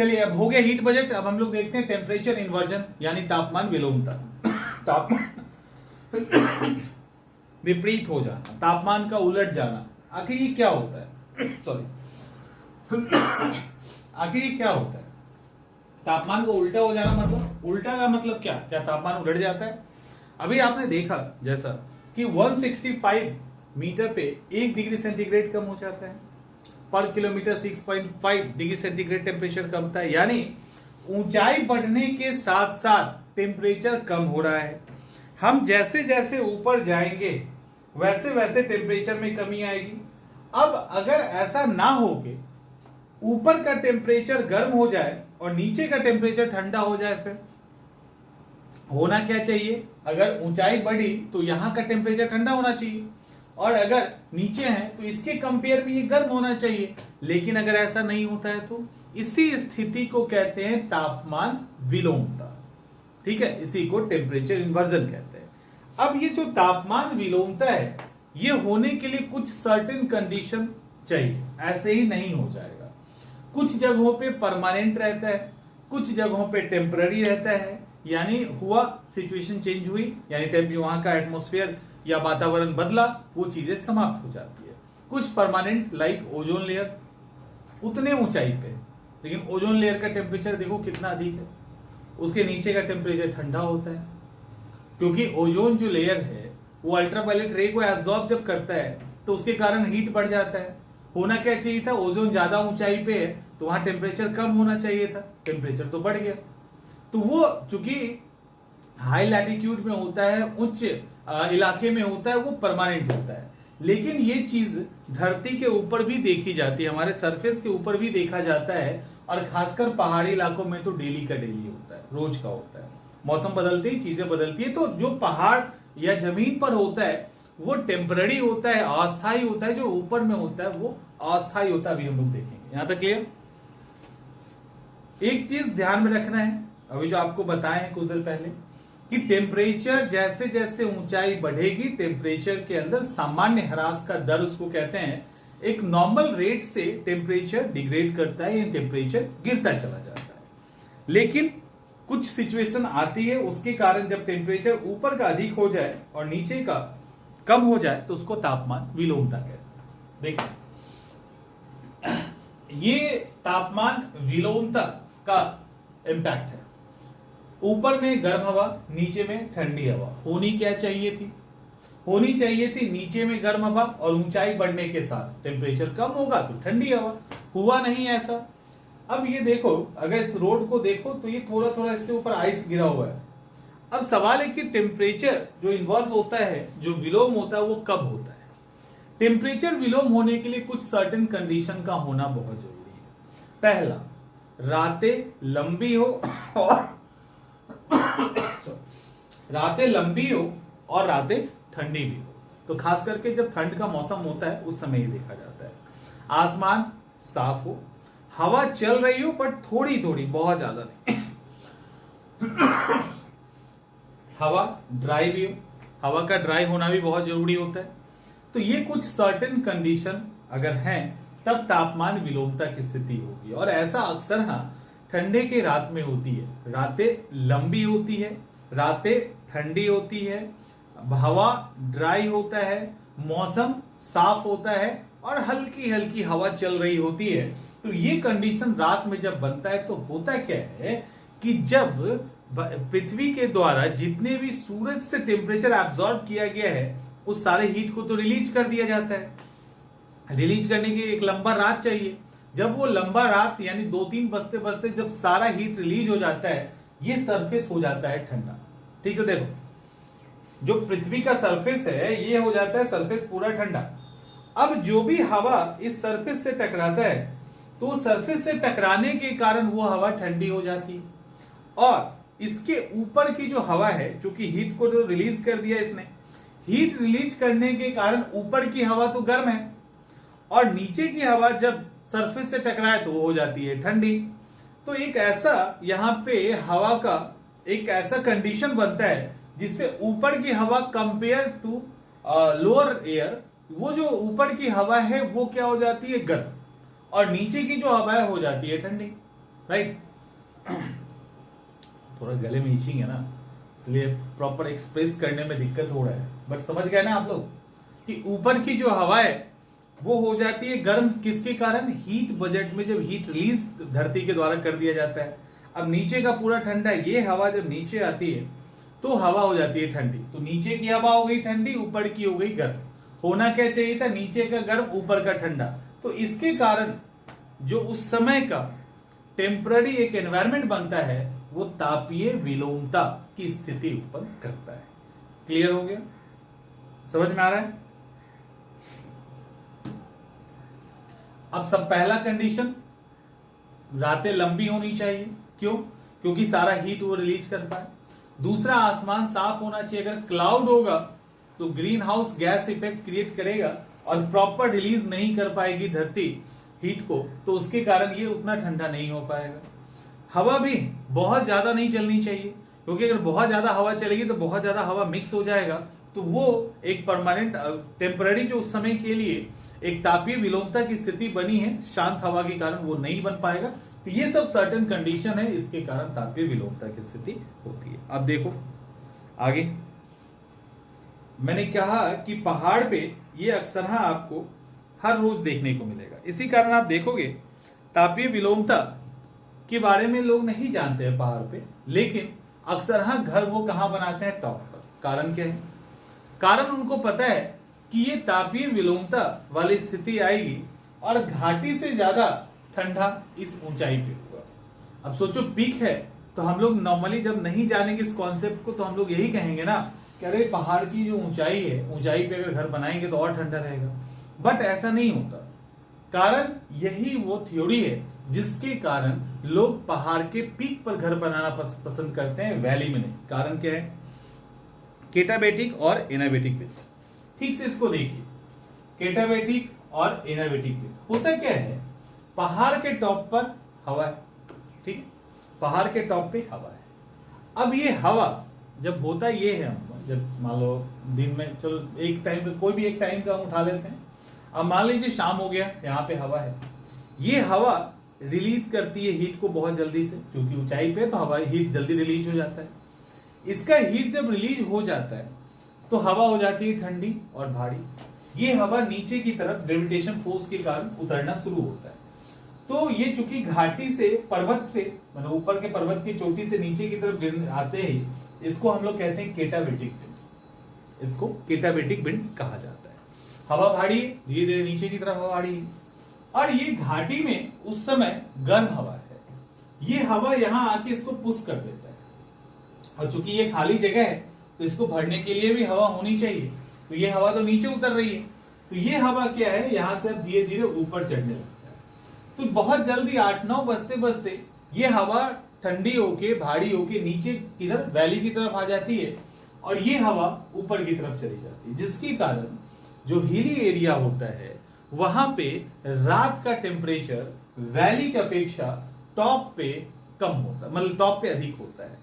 चलिए अब हो गया हीट बजट। अब हम लोग देखते हैं टेम्परेचर इन्वर्जन यानी तापमान विलोमता। तापमान विपरीत हो जाना, तापमान का उलट जाना, आखिर ये क्या होता है? सॉरी, आखिर ये क्या होता है? तापमान को उल्टा हो जाना मतलब, उल्टा का मतलब क्या? क्या तापमान उलट जाता है? अभी आपने देखा जैसा कि 165 मीटर पे 1 डिग्री सेंटीग्रेड कम हो जाता है, पर किलोमीटर 6.5 डिग्री सेंटीग्रेड टेम्परेचर कमता है, यानी ऊंचाई बढ़ने के साथ साथ टेम्परेचर कम हो रहा है। हम जैसे जैसे ऊपर जाएंगे वैसे वैसे टेम्परेचर में कमी आएगी। अब अगर ऐसा ना हो कि ऊपर का टेम्परेचर गर्म हो जाए और नीचे का टेम्परेचर ठंडा हो जाए, फिर होना क्या चाहिए? अगर ऊंचाई बढ़ी तो यहां का टेम्परेचर ठंडा होना चाहिए, और अगर नीचे है तो इसके कंपेयर में ये गर्म होना चाहिए। लेकिन अगर ऐसा नहीं होता है तो इसी स्थिति को कहते हैं तापमान विलोमता। ठीक है, इसी को टेम्परेचर इन्वर्जन कहते हैं। अब ये जो तापमान विलोमता है, ये होने के लिए कुछ सर्टेन कंडीशन चाहिए, ऐसे ही नहीं हो जाएगा। कुछ जगहों पे परमानेंट रहता है, कुछ जगहों पे टेम्पररी रहता है, यानी हुआ सिचुएशन चेंज हुई, यानी वहां का एटमॉस्फेयर या वातावरण बदला, वो चीजें समाप्त हो जाती है। कुछ परमानेंट लाइक ओजोन लेयर, उतने ऊंचाई पे, लेकिन ओजोन लेयर का टेम्परेचर देखो कितना अधिक है, उसके नीचे का टेम्परेचर ठंडा होता है, क्योंकि ओजोन जो लेयर है वो अल्ट्रावायलेट रे को एब्जॉर्ब जब करता है तो उसके कारण हीट बढ़ जाता है। होना क्या चाहिए था? ओजोन ज्यादा ऊंचाई पे है तो वहां टेम्परेचर कम होना चाहिए था, टेम्परेचर तो बढ़ गया। तो वो चूंकि हाई लैटिट्यूड में होता है, उच्च इलाके में होता है, वो परमानेंट होता है। लेकिन ये चीज धरती के ऊपर भी देखी जाती है, हमारे सरफेस के ऊपर भी देखा जाता है, और खासकर पहाड़ी इलाकों में तो डेली का डेली होता है, रोज का होता है। मौसम बदलते ही चीजें बदलती है, तो जो पहाड़ या जमीन पर होता है वो टेम्पररी होता है, अस्थायी होता है। जो ऊपर में होता है वो अस्थायी होता है। अभी हम लोग देखेंगे, यहां तक क्लियर? एक चीज ध्यान में रखना है, अभी जो आपको बताए कुछ देर पहले, कि टेम्परेचर जैसे जैसे ऊंचाई बढ़ेगी, टेम्परेचर के अंदर सामान्य ह्रास का दर उसको कहते हैं। एक नॉर्मल रेट से टेम्परेचर डिग्रेड करता है, या टेम्परेचर गिरता चला जाता है। लेकिन कुछ सिचुएशन आती है, उसके कारण जब टेम्परेचर ऊपर का अधिक हो जाए और नीचे का कम हो जाए तो उसको तापमान विलोमता कहते हैं। देखिए, ये तापमान विलोमता का इंपैक्ट है। ऊपर में गर्म हवा, नीचे में ठंडी हवा होनी क्या चाहिए थी? होनी चाहिए थी नीचे में गर्म हवा, और ऊंचाई बढ़ने के साथ टेम्परेचर कम होगा तो ठंडी हवा। हुआ नहीं ऐसा। अब ये देखो, अगर इस रोड को देखो तो ये थोड़ा थोड़ा इसके ऊपर आइस गिरा हुआ है। अब सवाल है कि टेम्परेचर जो इन्वर्स होता है, जो विलोम होता है, वो कब होता है? टेम्परेचर विलोम होने के लिए कुछ सर्टेन कंडीशन का होना बहुत जरूरी है। पहला, रातें लंबी हो और रातें लंबी हो और रातें ठंडी भी हो। तो खास करके जब ठंड का मौसम होता है उस समय ये देखा जाता है। आसमान साफ हो, हवा चल रही हो पर थोड़ी थोड़ी, बहुत ज्यादा नहीं। हवा ड्राई भी हो, हवा का ड्राई होना भी बहुत जरूरी होता है। तो ये कुछ सर्टेन कंडीशन अगर हैं तब तापमान विलोमता की स्थिति होगी। और ऐसा अक्सर ठंडे के रात में होती है। रातें लंबी होती है, रातें ठंडी होती है, हवा ड्राई होता है, मौसम साफ होता है और हल्की हल्की हवा चल रही होती है। तो ये कंडीशन रात में जब बनता है तो होता क्या है कि जब पृथ्वी के द्वारा जितने भी सूरज से टेम्परेचर एब्जॉर्ब किया गया है उस सारे हीट को तो रिलीज कर दिया जाता है। रिलीज करने की एक लंबा रात चाहिए। जब वो लंबा रात यानी 2-3 बजते बजते जब सारा हीट रिलीज हो जाता है, ये सरफेस हो जाता है ठंडा। ठीक है, देखो जो पृथ्वी का सरफेस है ये हो जाता है सरफेस पूरा ठंडा। अब जो भी हवा इस सरफेस से टकराता है तो सरफेस से टकराने के कारण वो हवा ठंडी हो जाती है, और इसके ऊपर की जो हवा है, चूंकि हीट को तो रिलीज कर दिया इसने, हीट रिलीज करने के कारण ऊपर की हवा तो गर्म है और नीचे की हवा जब सरफेस से टकराए तो वो हो जाती है ठंडी। तो एक ऐसा यहाँ पे हवा का एक ऐसा कंडीशन बनता है जिससे ऊपर की हवा कंपेयर टू लोअर एयर, वो जो ऊपर की हवा है वो क्या हो जाती है गर्म, और नीचे की जो हवा है हो जाती है ठंडी। राइट। थोड़ा गले में इचिंग है ना, इसलिए प्रॉपर एक्सप्रेस करने में दिक्कत हो रहा है, बट समझ गए ना आप लोग कि ऊपर की जो हवा है वो हो जाती है गर्म, किसके कारण? हीट बजट में जब हीट रिलीज धरती के द्वारा कर दिया जाता है। अब नीचे का पूरा ठंडा, ये हवा जब नीचे आती है तो हवा हो जाती है ठंडी, तो नीचे की हवा हो गई ठंडी, ऊपर की हो गई गर्म। होना क्या चाहिए था? नीचे का गर्म, ऊपर का ठंडा। तो इसके कारण जो उस समय का टेम्पररी एक एनवायरमेंट बनता है वो तापीय विलोमता की स्थिति उत्पन्न करता है। क्लियर हो गया? समझ में आ रहा है? अब सब पहला कंडीशन, रातें लंबी होनी चाहिए। क्यों? क्योंकि सारा हीट वो रिलीज कर पाए। दूसरा, आसमान साफ होना चाहिए। अगर क्लाउड होगा तो green house gas effect create करेगा और प्रॉपर रिलीज नहीं कर पाएगी धरती हीट को, तो उसके कारण ये उतना ठंडा नहीं हो पाएगा। हवा भी बहुत ज्यादा नहीं चलनी चाहिए, क्योंकि अगर बहुत ज्यादा हवा चलेगी तो बहुत ज्यादा हवा मिक्स हो जाएगा, तो वो एक परमानेंट टेम्पररी जो उस समय के लिए एक तापीय विलोमता की स्थिति बनी है शांत हवा के कारण, वो नहीं बन पाएगा। तो ये सब सर्टेन कंडीशन है, इसके कारण तापीय विलोमता की स्थिति होती है। अब देखो आगे, मैंने कहा कि पहाड़ पे ये अक्सर आपको हर रोज देखने को मिलेगा। इसी कारण आप देखोगे तापीय विलोमता के बारे में लोग नहीं जानते हैं पहाड़ पे, लेकिन अक्सर घर वो कहां बनाते हैं? टॉप पर। कारण क्या है? कारण उनको पता है कि ये तापीय विलोमता वाली स्थिति आएगी और घाटी से ज्यादा ठंडा इस ऊंचाई पे होगा। अब सोचो पीक है, तो हम लोग नॉर्मली जब नहीं जानेंगे इस कॉन्सेप्ट को तो हम लोग यही कहेंगे ना कि अरे पहाड़ की जो ऊंचाई है, ऊंचाई पे अगर घर बनाएंगे तो और ठंडा रहेगा, बट ऐसा नहीं होता। कारण यही वो थ्योरी है जिसके कारण लोग पहाड़ के पीक पर घर बनाना पसंद करते हैं, वैली में नहीं। कारण क्या है? केटाबेटिक और एनाबेटिक विंड। ठीक से इसको देखिए, केटाबेटिक और एनाबेटिक विंड होता क्या है? पहाड़ के टॉप पर हवा है, ठीक है, पहाड़ के टॉप पे हवा है। अब ये हवा जब होता ये है, हम जब मान लो दिन में, चलो एक टाइम पे, कोई भी एक टाइम का हम उठा लेते हैं। अब मान लीजिए शाम हो गया, यहाँ पे हवा है, ये हवा रिलीज करती है हीट को बहुत जल्दी से, क्योंकि ऊंचाई पे तो हवा हीट जल्दी रिलीज हो जाता है। इसका हीट जब रिलीज हो जाता है तो हवा हो जाती है ठंडी और भारी। ये हवा नीचे की तरफ ग्रेविटेशन फोर्स के कारण उतरना शुरू होता है। तो ये चूंकि घाटी से, पर्वत से, मतलब ऊपर के पर्वत की चोटी से नीचे की तरफ गिर आते ही, इसको हम लोग कहते हैं केटाबेटिक विंड। इसको केटाबेटिक विंड कहा जाता है। हवा भारी, धीरे धीरे नीचे की तरफ हवा भारी है, और ये घाटी में उस समय गर्म हवा है। ये हवा यहां आके इसको पुश कर देता है, और चूंकि ये खाली जगह है तो इसको भरने के लिए भी हवा होनी चाहिए। तो ये हवा तो नीचे उतर रही है, तो ये हवा क्या है, यहां से अब धीरे धीरे ऊपर चढ़ने लगता है। तो बहुत जल्दी 8-9 बजते बजते ये हवा ठंडी होके, भारी होके नीचे इधर वैली की तरफ आ जाती है, और ये हवा ऊपर की तरफ चली जाती है, जिसके कारण जो हिली एरिया होता है वहां पे रात का टेम्परेचर वैली की अपेक्षा टॉप पे कम होता है, मतलब टॉप पे अधिक होता है।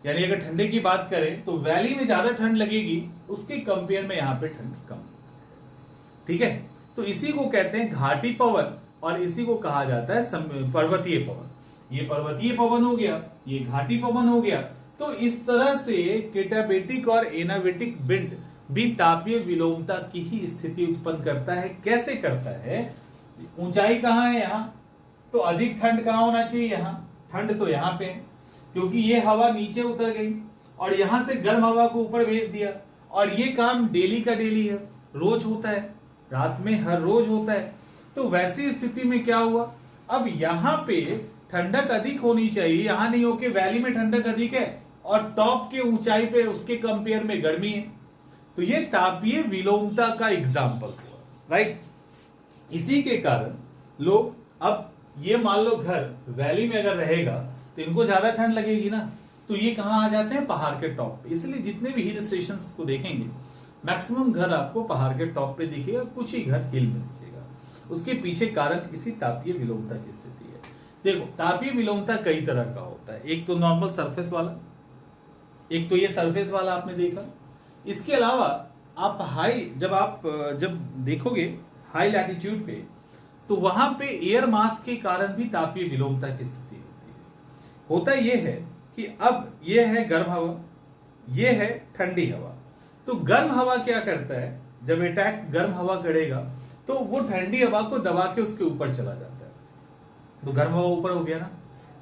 यानी अगर ठंडे की बात करें तो वैली में ज्यादा ठंड लगेगी, उसके कंपेयर में यहाँ पे ठंड कम होता है। ठीक है, तो इसी को कहते हैं घाटी पवन, और इसी को कहा जाता है पर्वतीय पवन। ये पर्वतीय पवन हो गया, ये घाटी पवन हो गया। तो इस तरह से केटाबेटिक और एनाबेटिक विंड भी तापीय विलोमता की ही स्थिति उत्पन्न करता है। कैसे करता है? ऊंचाई कहां है? यहां, तो अधिक ठंड कहां होना चाहिए? यहां। ठंड तो यहां पे है, क्योंकि ये हवा नीचे उतर गई और यहां से गर्म हवा को ऊपर भेज दिया, और ये काम डेली का डेली है, रोज होता है, रात में हर रोज होता है। तो वैसी स्थिति में क्या हुआ, अब यहां पे ठंडक अधिक होनी चाहिए, यहां नहीं होके वैली में ठंडक अधिक है और टॉप के ऊंचाई पे उसके कंपेयर में गर्मी है। तो ये तापीय विलोमता का एग्जाम्पल हुआ, राइट। इसी के कारण लोग, अब ये मान लो घर वैली में अगर रहेगा तो इनको ज्यादा ठंड लगेगी ना, तो ये कहां आ जाते हैं? पहाड़ के टॉप पे। इसलिए जितने भी हिल स्टेशन को देखेंगे मैक्सिमम घर आपको पहाड़ के टॉप पे दिखेगा, कुछ ही घर हिल में दिखेगा। उसके पीछे कारण इसी तापीय विलोमता की स्थिति है। देखो तापीय विलोमता कई तरह का होता है, एक तो नॉर्मल सरफेस वाला, एक तो ये सरफेस वाला आपने देखा। इसके अलावा आप जब देखोगे हाई लैटिट्यूड पे, तो वहां पे एयर मास के कारण भी तापीय विलोमता की स्थिति होती है। होता ये है कि अब ये है गर्म हवा, ये है ठंडी हवा। तो गर्म हवा क्या करता है, जब अटैक गर्म हवा करेगा तो वो ठंडी हवा को दबा के उसके ऊपर चला जाता है। तो गर्म हवा ऊपर हो गया ना,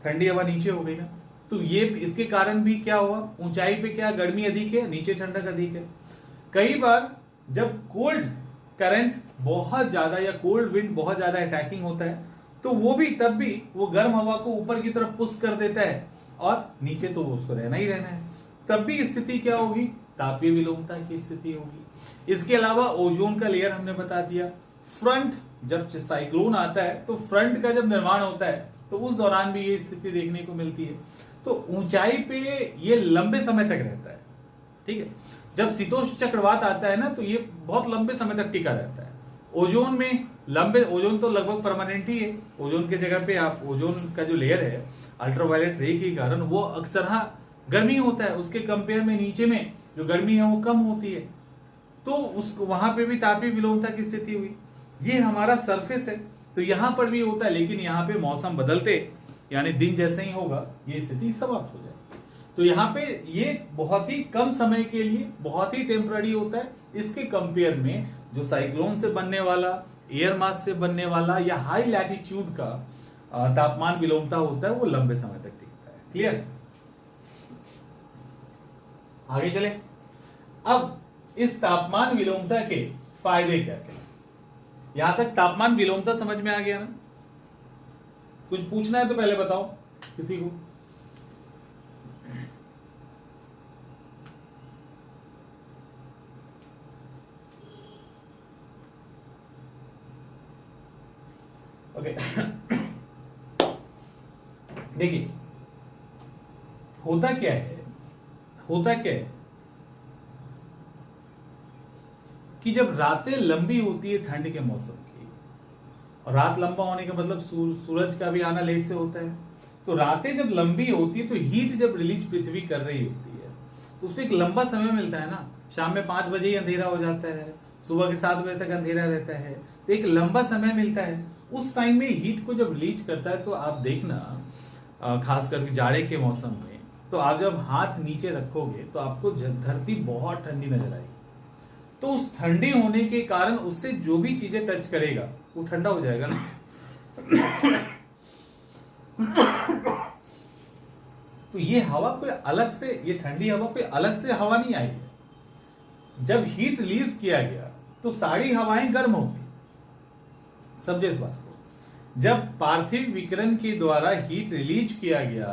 ठंडी हवा नीचे हो गई ना, तो ये इसके कारण भी क्या हुआ, ऊंचाई पे क्या गर्मी अधिक है, नीचे ठंडक अधिक है। कई बार जब कोल्ड करंट बहुत ज्यादा या कोल्ड विंड बहुत ज्यादा अटैकिंग होता है तो वो भी तब भी वो गर्म हवा को ऊपर की तरफ पुश कर देता है और नीचे तो उसको रहना ही रहना है। तब भी स्थिति क्या होगी, तापीय विलोमता की स्थिति होगी। इसके अलावा ओजोन का लेयर हमने बता दिया। फ्रंट, जब साइक्लोन आता है तो फ्रंट का जब निर्माण होता है तो उस दौरान भी ये स्थिति देखने को मिलती है। तो ऊंचाई पे ये लंबे समय तक रहता है, ठीक है। जब शीतोष्ण चक्रवात आता है ना तो ये बहुत लंबे समय तक टिका रहता है। ओजोन में लंबे, ओजोन तो लगभग परमानेंट ही है। ओजोन के जगह पे आप ओजोन का जो लेयर है अल्ट्रावायलेट रे के कारण वो अक्सर गर्मी होता है, उसके कंपेयर में नीचे में जो गर्मी है वो कम होती है। तो उस वहां पे भी तापीय विलोमता की स्थिति हुई। ये हमारा सरफेस है तो यहां पर भी होता है, लेकिन यहाँ पे मौसम बदलते यानी दिन जैसे ही होगा ये स्थिति समाप्त हो जाएगी। तो यहाँ पे ये बहुत ही कम समय के लिए बहुत ही टेम्पररी होता है। इसके कंपेयर में जो साइक्लोन से बनने वाला, एयर मास से बनने वाला या हाई लैटिट्यूड का तापमान विलोमता होता है वो लंबे समय तक टिकता है। क्लियर, आगे चले। अब इस तापमान विलोमता के फायदे क्या क्या, यहां तक तापमान विलोमता समझ में आ गया ना? कुछ पूछना है तो पहले बताओ किसी को। ओके देखिए होता क्या है, होता क्या है कि जब रातें लंबी होती है ठंड के मौसम की, और रात लंबा होने का मतलब सूरज का भी आना लेट से होता है, तो रातें जब लंबी होती है तो हीट जब रिलीज पृथ्वी कर रही होती है तो उसको एक लंबा समय मिलता है ना। शाम में 5 बजे ही अंधेरा हो जाता है, सुबह के 7 बजे तक अंधेरा रहता है, तो एक लंबा समय मिलता है। उस टाइम में हीट को जब रिलीज करता है तो आप देखना खास करके जाड़े के मौसम में, तो आप जब हाथ नीचे रखोगे तो आपको धरती बहुत ठंडी नजर आएगी। तो उस ठंडी होने के कारण उससे जो भी चीजें टच करेगा वो ठंडा हो जाएगा ना। तो ये हवा कोई अलग से, ये ठंडी हवा कोई अलग से हवा नहीं आई है। जब हीट रिलीज किया गया तो सारी हवाएं गर्म हो गई। समझे इस बात को? जब पार्थिव विकिरण के द्वारा हीट रिलीज किया गया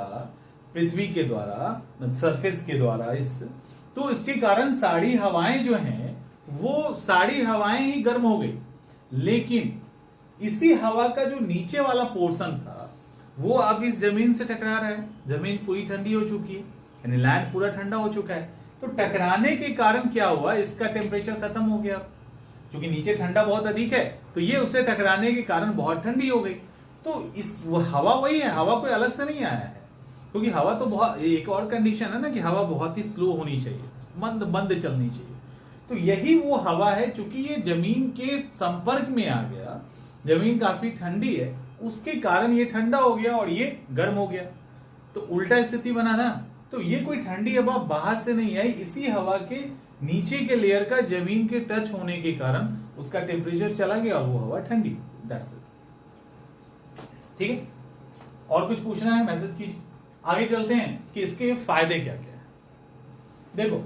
पृथ्वी के द्वारा, सरफेस के द्वारा, तो इसके कारण सारी हवाएं जो हैं वो सारी हवाएं ही गर्म हो गई। लेकिन इसी हवा का जो नीचे वाला पोर्शन था वो अब इस जमीन से टकरा रहा है। जमीन पूरी ठंडी हो चुकी है, यानी लैंड पूरा ठंडा हो चुका है। तो टकराने के कारण क्या हुआ, इसका टेम्परेचर खत्म हो गया। क्योंकि नीचे ठंडा बहुत अधिक है तो ये उससे टकराने के कारण बहुत ठंडी हो गई। तो इस हवा वही है, हवा कोई अलग से नहीं आया है। क्योंकि हवा तो बहुत, एक और कंडीशन है ना कि हवा बहुत ही स्लो होनी चाहिए, मंद मंद चलनी चाहिए। तो यही वो हवा है, चूंकि ये जमीन के संपर्क में आ गया, जमीन काफी ठंडी है, उसके कारण ये ठंडा हो गया और ये गर्म हो गया। तो उल्टा स्थिति बना ना। तो ये कोई ठंडी हवा बाहर से नहीं आई, इसी हवा के नीचे के लेयर का जमीन के टच होने के कारण उसका टेम्परेचर चला गया और वो हवा ठंडी। That's it. ठीक है, और कुछ पूछना है मैसेज कीजिए। आगे चलते हैं कि इसके फायदे क्या क्या है। देखो